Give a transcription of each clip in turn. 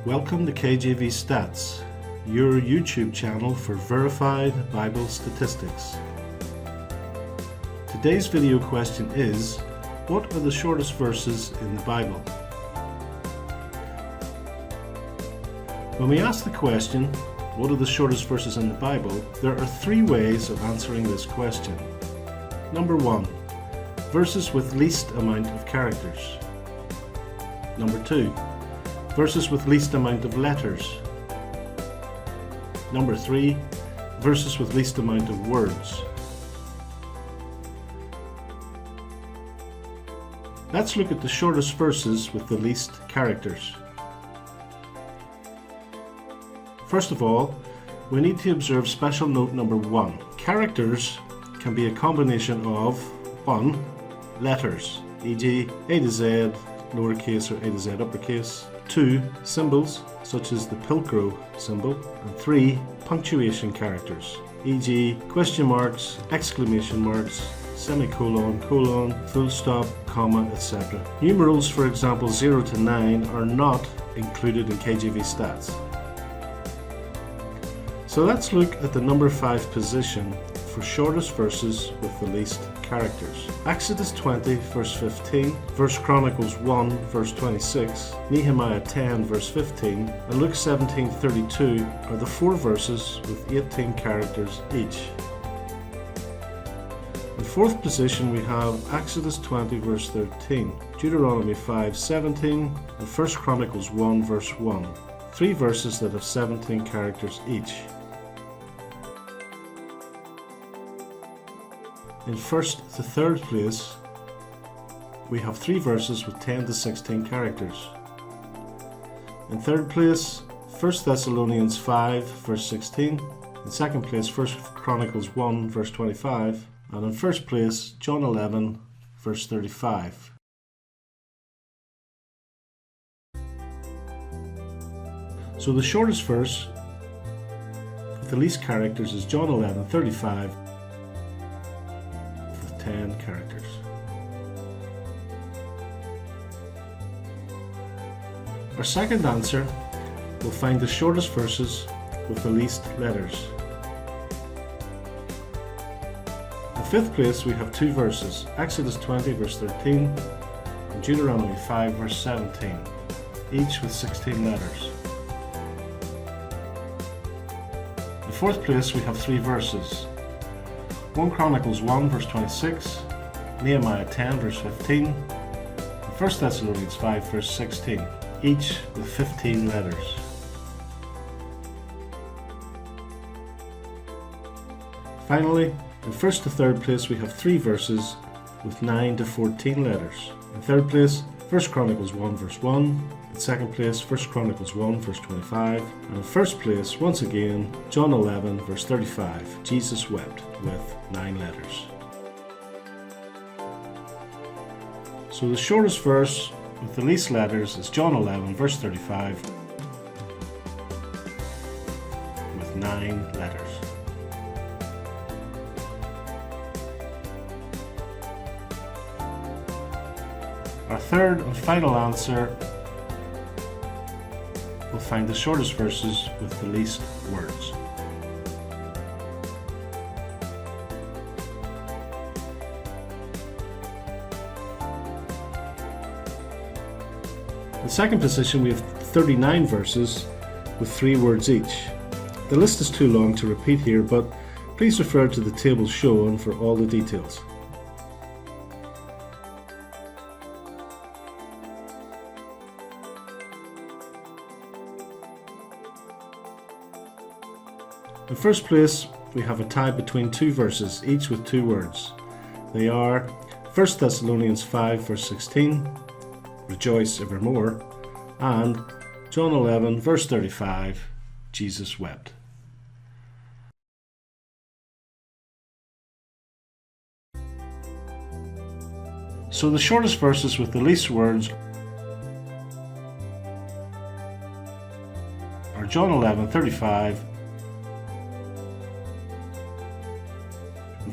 Welcome to KJV STATS, your YouTube channel for verified Bible statistics. Today's video question is, what are the shortest verses in the Bible? When we ask the question, what are the shortest verses in the Bible, there are three ways of answering this question. Number 1, verses with least amount of characters. Number 2, verses with least amount of letters. Number 3, verses with least amount of words. Let's look at the shortest verses with the least characters. First of all, we need to observe special note number 1. Characters can be a combination of 1. Letters, e.g. A to Z, lowercase or A to Z uppercase. 2. Symbols, such as the Pilcrow symbol. And 3. Punctuation characters, e.g. question marks, exclamation marks, semicolon, colon, full stop, comma, etc. Numerals, for example 0 to 9, are not included in KJV stats. So let's look at the number 5 position for shortest verses with the least characters. Exodus 20 verse 15, 1 Chronicles 1 verse 26, Nehemiah 10 verse 15, and Luke 17:32 are the 4 verses with 18 characters each. In 4th position we have Exodus 20 verse 13, Deuteronomy 5:17, and 1 Chronicles 1 verse 1, 3 verses that have 17 characters each. In 1st to 3rd place, we have 3 verses with 10 to 16 characters. In 3rd place, 1 Thessalonians 5 verse 16. In 2nd place, 1 Chronicles 1 verse 25. And in 1st place, John 11 verse 35. So the shortest verse with the least characters is John 11:35. 10 characters. Our second answer will find the shortest verses with the least letters. In 5th place we have 2 verses, Exodus 20 verse 13 and Deuteronomy 5 verse 17, each with 16 letters. In 4th place we have 3 verses, 1 Chronicles 1 verse 26, Nehemiah 10 verse 15, and 1 Thessalonians 5 verse 16, each with 15 letters. Finally, in 1st to 3rd place we have 3 verses with 9 to 14 letters. In 3rd place, 1 Chronicles 1 verse 1, in 2nd place 1 Chronicles 1 verse 25, and in 1st place, once again, John 11 verse 35, Jesus wept, with 9 letters. So the shortest verse with the least letters is John 11 verse 35 with 9 letters. Our third and final answer will find the shortest verses with the least words. In 2nd position we have 39 verses with 3 words each. The list is too long to repeat here, but please refer to the table shown for all the details. In 1st place, we have a tie between 2 verses, each with 2 words. They are 1 Thessalonians 5 verse 16, rejoice evermore, and John 11 verse 35, Jesus wept. So the shortest verses with the least words are John 11:35,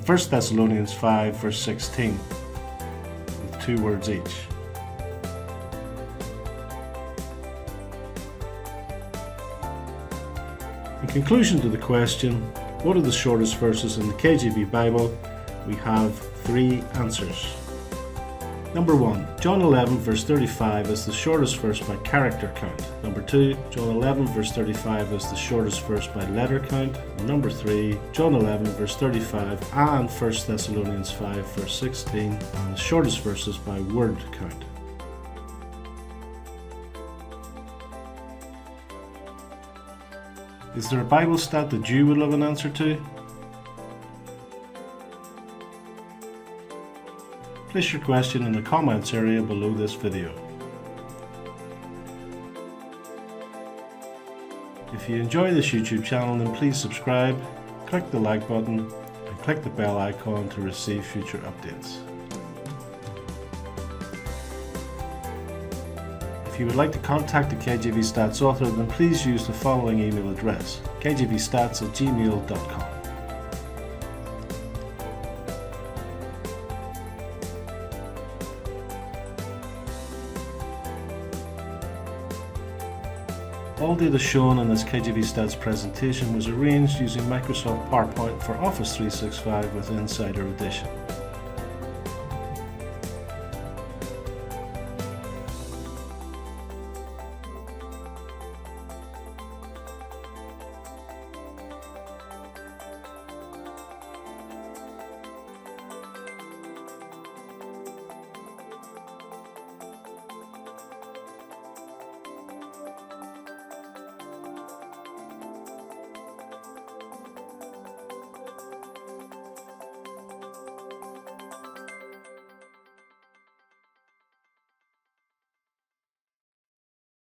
1 Thessalonians 5 verse 16, with 2 words each. conclusion to the question, what are the shortest verses in the KJV Bible? We have 3 answers. Number 1, John 11 verse 35 is the shortest verse by character count. Number 2, John 11 verse 35 is the shortest verse by letter count. And number 3, John 11 verse 35 and 1 Thessalonians 5 verse 16 are the shortest verses by word count. Is there a Bible stat that you would love an answer to? Place your question in the comments area below this video. If you enjoy this YouTube channel, then please subscribe, click the like button, and click the bell icon to receive future updates. If you would like to contact the KJV Stats author, then please use the following email address, kjvstats@gmail.com. All data shown in this KJV Stats presentation was arranged using Microsoft PowerPoint for Office 365 with Insider Edition.